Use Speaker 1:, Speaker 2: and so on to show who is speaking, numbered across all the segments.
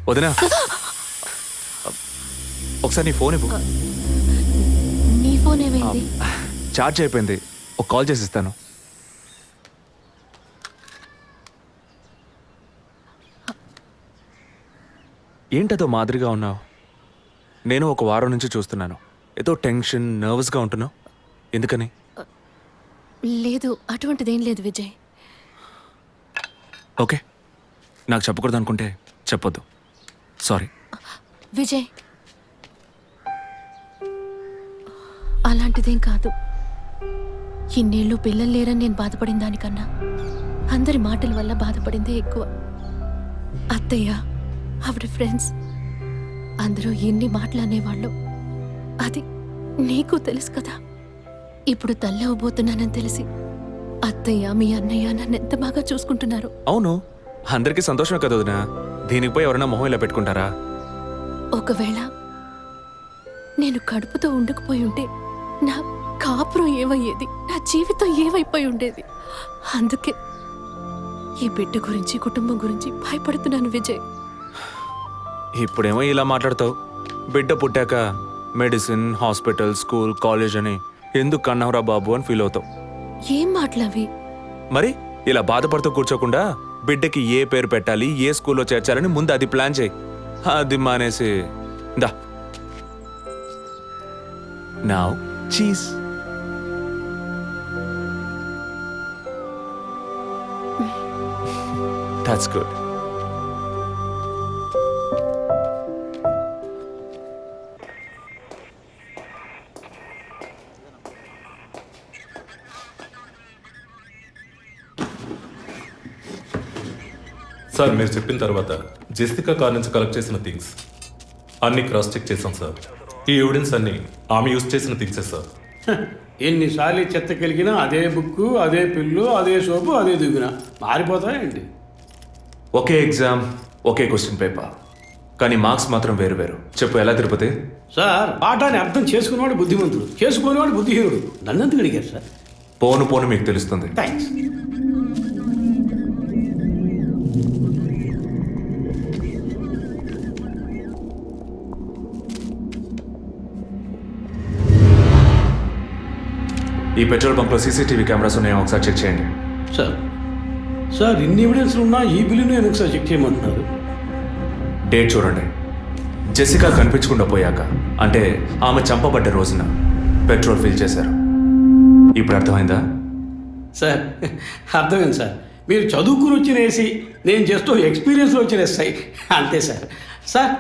Speaker 1: వదినా, ఒకసారి నీ ఫోన్ ఇవ్వు.
Speaker 2: నీ ఫోన్ ఏమైంది?
Speaker 1: ఛార్జ్ అయిపోయింది. ఒక కాల్ చేసి ఇస్తాను. ఏంటదో మాదిరిగా ఉన్నావు? నేను ఒక వారం నుంచి చూస్తున్నాను. ఏదో టెన్షన్, నర్వస్గా ఉంటున్నావు. ఎందుకని?
Speaker 2: లేదు, అటువంటిదేం లేదు విజయ్.
Speaker 1: ఓకే, నాకు చెప్పకూడదు అనుకుంటే చెప్పొద్దు. సారీ.
Speaker 2: విజయ్, అలాంటిదేం కాదు. ఇన్నేళ్ళు పిల్లలు లేరని నేను బాధపడిన దానికన్నా అందరి మాటల వల్ల బాధపడిందే ఎక్కువ. అత్తయ్య, ఆవిడ ఫ్రెండ్స్ అందరూ ఎన్ని మాటలు అనేవాళ్ళు. అది నీకు తెలుసు కదా. ఇప్పుడు తల్లి అవ్వబోతున్నానని తెలిసి అత్తయ్య, మీ అన్నయ్య నన్ను ఎంత బాగా చూసుకుంటున్నారు.
Speaker 1: అవును, అందరికీ సంతోషమే కదా వదినా. దీనికి పోయి ఎవరైనా మొహం ఇలా పెట్టుకుంటారా?
Speaker 2: ఒకవేళ నేను కడుపుతో ఉండకపోయి ఉంటే నా కాపురం ఏమయ్యేది, నా జీవితం ఏమైపోయి ఉండేది. అందుకే ఈ బిడ్డ గురించి, కుటుంబం గురించి భయపడుతున్నాను విజయ్.
Speaker 1: ఇప్పుడేమో ఇలా మాట్లాడతావు. బిడ్డ పుట్టాక మెడిసిన్, హాస్పిటల్, స్కూల్, కాలేజ్ అని ఎందుకు కన్నావురా బాబు అని ఫీల్ అవుతావు.
Speaker 2: ఏం మాటలవి?
Speaker 1: మరి ఇలా బాధపడుతూ కూర్చోకుండా బిడ్డకి ఏ పేరు పెట్టాలి, ఏ స్కూల్లో చేర్చాలని ముందు అది ప్లాన్ చేయి. అది మానేసి దా నౌ చీజ్. That's good.
Speaker 3: సార్, మీరు చెప్పిన తర్వాత జెసికా కార్ నుంచి కలెక్ట్ చేసిన థింగ్స్ అన్ని క్రాస్ చెక్ చేశాం సార్. ఈ ఎవిడెన్స్ అన్ని ఆమె యూజ్ చేసిన థింగ్సే సార్.
Speaker 4: ఎన్నిసార్లు చెత్త కలిగినా అదే బుక్కు, అదే పిల్లు, అదే సోపు, అదే దువ్విన మారిపోతాయండి.
Speaker 1: ఒకే ఎగ్జామ్, ఒకే క్వశ్చన్ పేపర్, కానీ మార్క్స్ మాత్రం వేరు వేరు. చెప్పు, ఎలా తిరుపతి?
Speaker 4: సార్, పాఠాన్ని అర్థం చేసుకునేవాడు బుద్ధిమంతుడు, చేసుకునేవాడు బుద్ధిహీనుడు. నన్నెందుకు అడిగారు సార్?
Speaker 1: పోను పోను మీకు తెలుస్తుంది.
Speaker 4: థ్యాంక్స్.
Speaker 1: ఈ పెట్రోల్ బంక్లో సీసీటీవీ కెమెరాస్ ఉన్నాయో ఒకసారి చెక్ చేయండి.
Speaker 4: సార్, సార్ ఇన్ని ఎవిడెన్స్లు ఉన్నా ఈ బిల్లును ఎందుకు సార్ చెక్ చేయమంటున్నారు?
Speaker 1: డేట్ చూడండి. జెసికా కనిపించకుండా పోయాక, అంటే ఆమె చంపబడ్డ రోజున పెట్రోల్ ఫిల్ చేశారు. ఇప్పుడు అర్థమైందా?
Speaker 4: సార్, అర్థమైంది సార్. మీరు చదువుకుని వచ్చిన ఏసీ, నేను జస్ట్ ఎక్స్పీరియన్స్లో వచ్చిన ఎస్ఐ, అంతే సార్. సార్,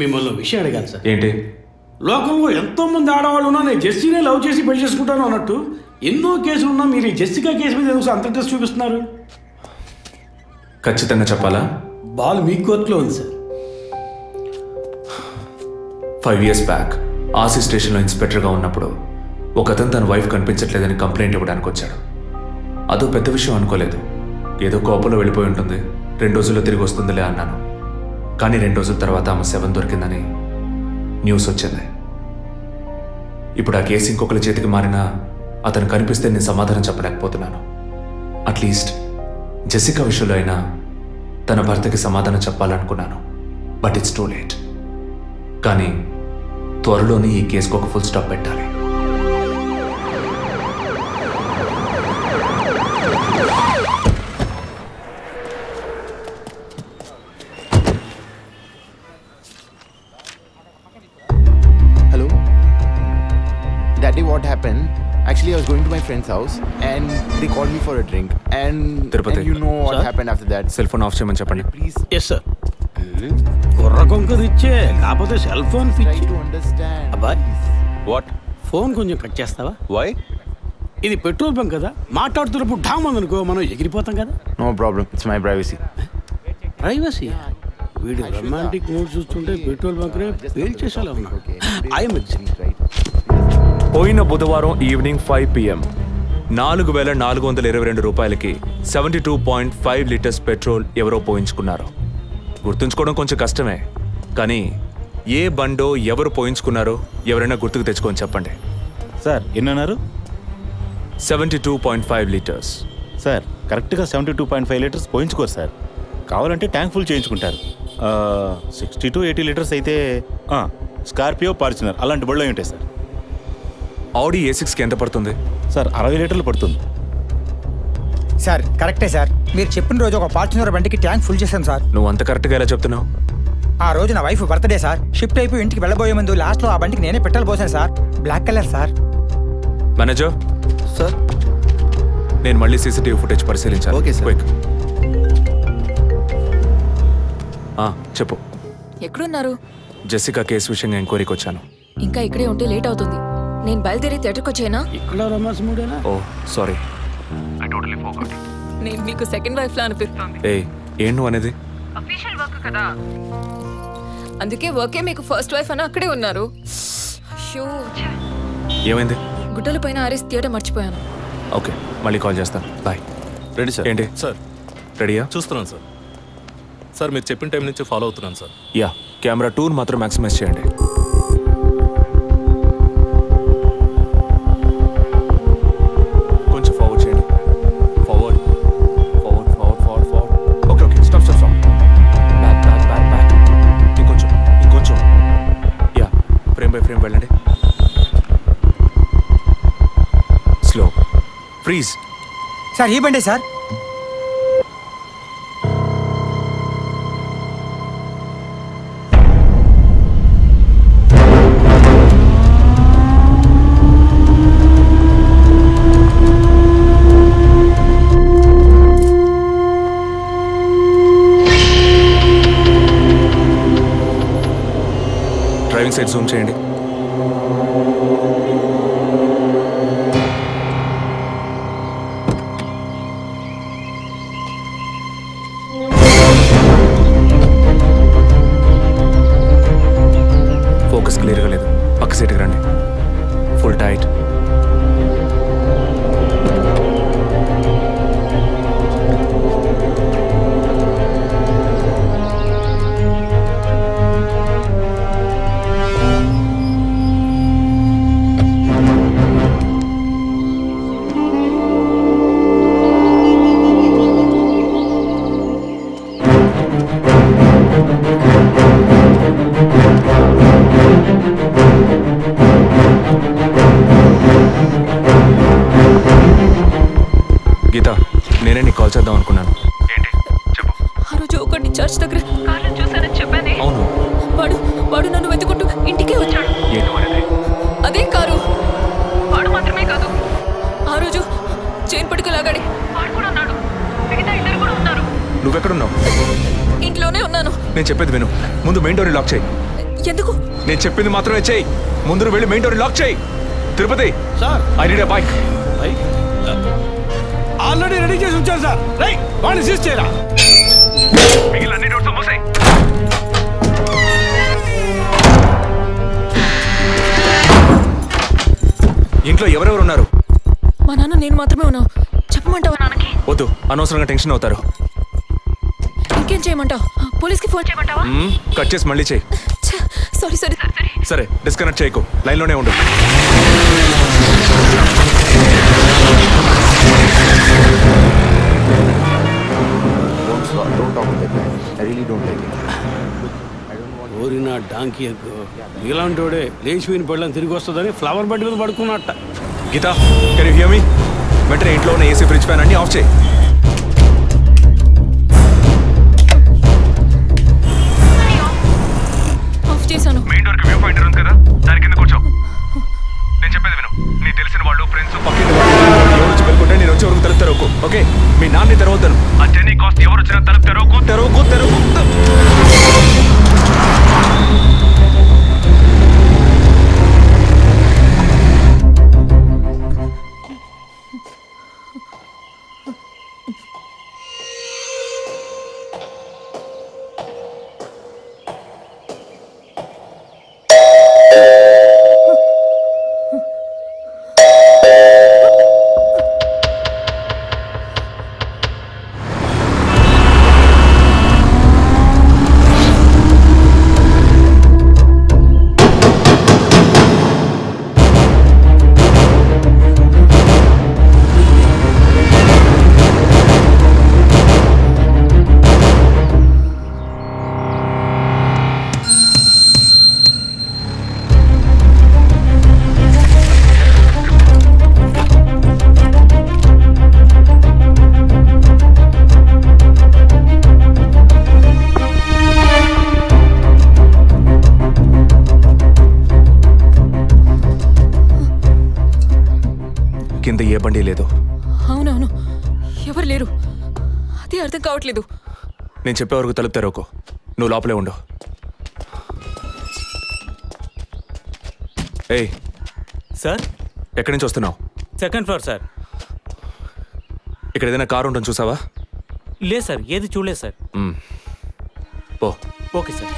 Speaker 4: మిమ్మల్ని విషయం అడిగాను సార్.
Speaker 1: ఏంటి?
Speaker 4: లోకంలో ఎంతోమంది ఆడవాళ్ళు ఉన్నా నేను జెస్సీనే లవ్ చేసి పెళ్లి చేసుకుంటాను అన్నట్టు ఎన్నో కేసులు ఉన్నా మీరు ఈ జెస్సికా కేసు మీద ఎందుకు అంత ఇంట్రెస్ట్ చూపిస్తున్నారు?
Speaker 1: ఖచ్చితంగా చెప్పాలా?
Speaker 4: బాల్ మీ కోర్టులో ఉంది సార్.
Speaker 1: 5 years బ్యాక్ ఆర్సీ స్టేషన్లో ఇన్స్పెక్టర్గా ఉన్నప్పుడు ఒకతను తన వైఫ్ కనిపించట్లేదని కంప్లైంట్ ఇవ్వడానికి వచ్చాడు. అదో పెద్ద విషయం అనుకోలేదు. ఏదో కోపంలో వెళ్ళిపోయి ఉంటుంది, 2 రోజుల్లో తిరిగి వస్తుందిలే అన్నాను. కానీ 2 రోజుల తర్వాత ఆమె శవం దొరికిందని న్యూస్ వచ్చింది. ఇప్పుడు ఆ కేసు ఇంకొకరి చేతికి మారినా అతను కనిపిస్తే నేను సమాధానం చెప్పలేకపోతున్నాను. అట్లీస్ట్ జెసికా విషయంలో అయినా తన భర్తకి సమాధానం చెప్పాలనుకున్నాను. But it's too late. కానీ త్వరలోనే ఈ కేసుకు ఒక ఫుల్ స్టాప్ పెట్టాలి.
Speaker 5: What happened? Actually, I was going to my friend's house and they called me for a drink. And you know what happened after that.
Speaker 1: Cell phone off చేయమని చెప్పండి
Speaker 5: Please
Speaker 4: yes sir. కుర్ర కొంకది ఇచ్చే, కాకపోతే cell phone
Speaker 5: try
Speaker 4: పిచ్చి.
Speaker 5: to understand.
Speaker 4: అబ్బాయ్,
Speaker 3: what?
Speaker 4: Phone కొంచెం cut చేస్తావా?
Speaker 3: Why?
Speaker 4: ఇది పెట్రోల్ బంక్ కదా, మాట్లాడుతున్నప్పుడు ఢామ్ అనుకో మనం ఎగిరిపోతాం కదా.
Speaker 5: No problem. It's my privacy.
Speaker 4: Privacy. వీడు రొమాంటిక్ మూడ్ చూస్తుంటే పెట్రోల్ బంక్ నే ఫెయిల్ చేసేలా ఉన్నాడు. I'm
Speaker 5: Right?
Speaker 1: పోయిన బుధవారం ఈవినింగ్ 5 PM 4,422 రూపాయలకి 72.5 లీటర్స్ పెట్రోల్ ఎవరో పోయించుకున్నారు. గుర్తుంచుకోవడం కొంచెం కష్టమే, కానీ ఏ బండో ఎవరు పోయించుకున్నారో ఎవరైనా గుర్తుకు తెచ్చుకొని చెప్పండి.
Speaker 6: సార్ ఎన్నన్నారు?
Speaker 1: 72.5 లీటర్స్.
Speaker 6: సార్ కరెక్ట్గా 72.5 లీటర్స్ పోయించుకోరు సార్. కావాలంటే ట్యాంక్ ఫుల్ చేయించుకుంటారు. 60 to 80 లీటర్స్ అయితే స్కార్పియో, ఫార్చునర్ అలాంటి బళ్ళు ఉంటాయి సార్.
Speaker 1: ఆడి A6కి ఎంత పడుతుంది?
Speaker 6: సార్ 60 లీటర్లు పడుతుంది.
Speaker 7: సార్ కరెక్టే సార్, మీరు చెప్పిన రోజు ఒక ఫార్చునర్ బండికి ట్యాంక్ ఫుల్ చేశాను సార్.
Speaker 1: నువ్వు అంత కరెక్ట్గా ఎలా చెప్తున్నావు?
Speaker 7: ఆ రోజు నా వైఫ్ బర్త్డే సార్. షిఫ్ట్ అయిపోయి ఇంటికి వెళ్ళబోయే ముందు లాస్ట్లో ఆ బండికి నేనే పెట్రోల్ పోసాను సార్. Black colour sir.
Speaker 1: Manager
Speaker 5: sir.
Speaker 1: నేను మళ్ళీ సీసీటీవీ ఫుటేజ్ పరిశీలించాలి.
Speaker 5: Okay sir.
Speaker 1: క్విక్. చెప్పు.
Speaker 8: ఎక్కడున్నారు?
Speaker 1: జెసికా కేసు విషయంగా ఎంక్వైరీకి వచ్చాను.
Speaker 8: ఇంకా ఇక్కడే ఉంటే లేట్ అవుతుంది. నేను బయలుదేరి థియేటర్కి వచ్చేనా?
Speaker 4: ఇక్కడ రొమాన్స్ మూడేనా?
Speaker 1: ఓ సారీ.
Speaker 8: నేను మీకు సెకండ్ వైఫ్ లా అనిపిస్తుంది.
Speaker 1: ఏం నువ్వు అనేది?
Speaker 8: అఫీషియల్ వర్క్ కదా, అందుకే వర్కే మీకు ఫస్ట్ వైఫ్ అని అక్కడే ఉన్నారు. అయ్యో,
Speaker 1: ఏమైంది?
Speaker 8: గుడ్డల పైన ఆరేసి థియేటర్ మర్చిపోయాను.
Speaker 1: ఓకే, మళ్ళీ కాల్ చేస్తాను. బాయ్.
Speaker 3: Ready sir.
Speaker 1: ఏంటి?
Speaker 3: సార్
Speaker 1: రెడీయా?
Speaker 3: చూస్తున్నాను సార్. సార్ మీరు చెప్పిన టైం నుంచి ఫాలో అవుతున్నాను సార్.
Speaker 1: యా, కెమెరా 2 మాత్రం మ్యాక్సిమైజ్ చేయండి. కొంచెం ఫార్వర్డ్ చేయండి. Forward forward forward forward forward. Okay okay, stop stop stop. Back back back back. ఇంకొంచెం ఇంకొంచెం. యా, ఫ్రేమ్ బై ఫ్రేమ్ వెళ్ళండి. స్లో. ఫ్రీజ్.
Speaker 7: సార్ ఈ బండే సార్.
Speaker 1: డ్రైవింగ్ సైడ్ జూమ్ చేయండి. ఫోకస్ క్లియర్గా లేదు. పక్క సీట్కి రండి. Full tight. గీత, నేనే నీకు కాల్ చేద్దాం అనుకున్నాను. ఏంటి చెప్పు.
Speaker 8: ఆ రోజు ఒకటి చర్చ్ దగ్గర కార్లో చూసానని చెప్పానే.
Speaker 1: అవును.
Speaker 8: వాడు నన్ను వెతుకుంటూ ఇంటికే వచ్చాడు.
Speaker 1: ఏంటి అనేది?
Speaker 8: అదే కారు. వాడు మాత్రమే కాదు, ఆ రోజు చైన్ పట్టుకు లాగాడి వాడు కూడా ఉన్నాడు. మిగతా ఇద్దరు కూడా ఉన్నారు.
Speaker 1: నువ్వెక్కడున్నావు?
Speaker 8: ఇంట్లోనే ఉన్నాను.
Speaker 1: నేను చెప్పేది విను. ముందు మెయిన్ డోర్ లాక్ చేయి.
Speaker 8: ఎందుకు?
Speaker 1: నేను చెప్పింది మాత్రమే చేయి. ముందు నువ్వు వెళ్ళి మెయిన్ డోర్ లాక్ చేయి. Tirupati,
Speaker 4: sir
Speaker 1: I need a bike.
Speaker 4: Already ready చేసి ఉంచాను సార్. రైట్, వాడిని సీజ్ చేయరా.
Speaker 1: మిగిలిన అన్ని డోర్స్ మూసేయ్. ఇంట్లో ఎవరెవరు ఉన్నారు?
Speaker 8: మా నాన్న నేను మాత్రమే ఉన్నావు. చెప్పమంటావా నాన్నకి?
Speaker 1: వద్దు, అనవసరంగా టెన్షన్ అవుతారు.
Speaker 8: ఇంకేం చేయమంటావు? పోలీస్కి ఫోన్ చేయమంటావా?
Speaker 1: కట్ చేసి మళ్ళీ చేయి.
Speaker 8: సారీ సారీ సరే.
Speaker 1: సరే, డిస్కనెక్ట్ చేయకు. లైన్లోనే ఉండు.
Speaker 5: Don't talk like that. I really don't like it.
Speaker 4: ఓరిన డాంకీ ఎగ్గు, ఇలాంటోడే లేచిపోయిన పళ్ళని తిరిగి వస్తుందని ఫ్లవర్ బండి మీద పడుకున్నట్ట.
Speaker 1: Geetha, can you hear me? వెంటనే ఇంట్లో ఉన్న ఏసీ, ఫ్రిడ్జ్, ఫ్యాన్ అన్ని ఆఫ్ చేయి.
Speaker 8: ఆఫ్ చేశాను.
Speaker 1: మెయిన్ డోర్ కి వ్యూ పాయింటర్ ఉంది కదా, దాని కింద కూర్చో. నేను చెప్పేది విను. నీకు తెలిసిన వాళ్ళు, ఫ్రెండ్స్, పక్కింటి వాళ్ళు ఎవరు వచ్చి వెళ్ళుకుంటే నేను వచ్చే వరకు తలుపు తెరవకు. ఓకే? మీ నాన్ని తెరవద్దను. ఆ జర్నీ కాస్ట్ ఎవరు వచ్చినా తలుపు తెరవకు తెరవకు తెరవకు. క్లారిటీ లేదు.
Speaker 8: అవునవును, ఎవరు లేరు, అదే అర్థం కావట్లేదు.
Speaker 1: నేను చెప్పే వరకు తలుపు తెరవకు. నువ్వు లోపలే ఉండు. ఏయ్,
Speaker 6: సార్
Speaker 1: ఎక్కడి నుంచి వస్తున్నావు?
Speaker 6: Second floor sir.
Speaker 1: ఇక్కడ ఏదైనా కారు ఉంటుంది చూసావా?
Speaker 6: లేదు సార్, ఏది చూడలేదు సార్.
Speaker 1: పో.
Speaker 6: Okay sir.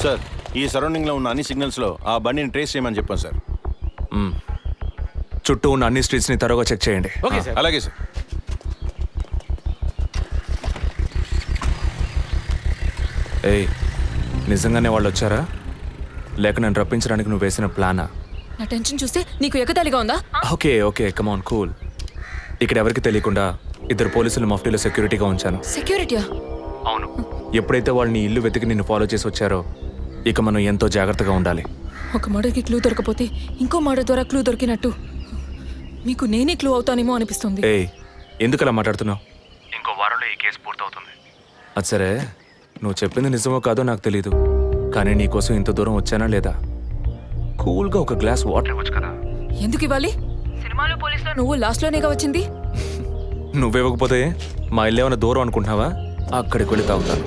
Speaker 9: సార్, ఈ సరౌండింగ్లో ఉన్న అన్ని సిగ్నల్స్లో ఆ బండిని ట్రేస్ చేయమని చెప్పాను సార్.
Speaker 1: చుట్టూ ఉన్న అన్ని స్ట్రీట్స్ని తరోగా చెక్ చేయండి.
Speaker 4: Okay sir.
Speaker 9: అలాగే సార్.
Speaker 1: ఏయ్, నిజంగానే వాళ్ళు వచ్చారా లేక నన్ను రప్పించడానికి నువ్వు వేసిన ప్లానా?
Speaker 8: నా టెన్షన్ చూస్తే నీకు ఎగతాళిగా ఉందా?
Speaker 1: ఓకే ఓకే, కమాన్ కూల్. ఇక్కడ ఎవరికి తెలియకుండా 2 పోలీసులు మఫ్టీలో సెక్యూరిటీగా ఉంచాను.
Speaker 8: సెక్యూరిటీయా?
Speaker 1: అవును. ఎప్పుడైతే వాళ్ళని ఇల్లు వెతికి నిన్ను ఫాలో చేసి వచ్చారో ఇక మనం ఎంతో జాగ్రత్తగా ఉండాలి.
Speaker 8: ఒక మర్డర్కి క్లూ దొరకపోతే ఇంకో మర్డర్ ద్వారా క్లూ దొరికినట్టు మీకు నేనే క్లూ అవుతానేమో అనిపిస్తుంది.
Speaker 1: ఏయ్, ఎందుకు అలా మాట్లాడుతున్నావు? ఇంకో వారంలో ఈ కేసు పూర్తవుతుంది. అది సరే, నువ్వు చెప్పింది నిజమో కాదో నాకు తెలీదు, కానీ నీకోసం ఇంత దూరం వచ్చానా లేదా? కూల్గా ఒక గ్లాస్ వాటర్ ఇవ్వచ్చు కదా.
Speaker 8: ఎందుకు ఇవ్వాలి? సినిమాలో పోలీసులో నువ్వు లాస్ట్లోనేగా వచ్చింది.
Speaker 1: నువ్వివ్వకపోతే మా ఇల్లు ఏమైనా దూరం అనుకుంటున్నావా? అక్కడికి వెళ్ళి తాగుతాను.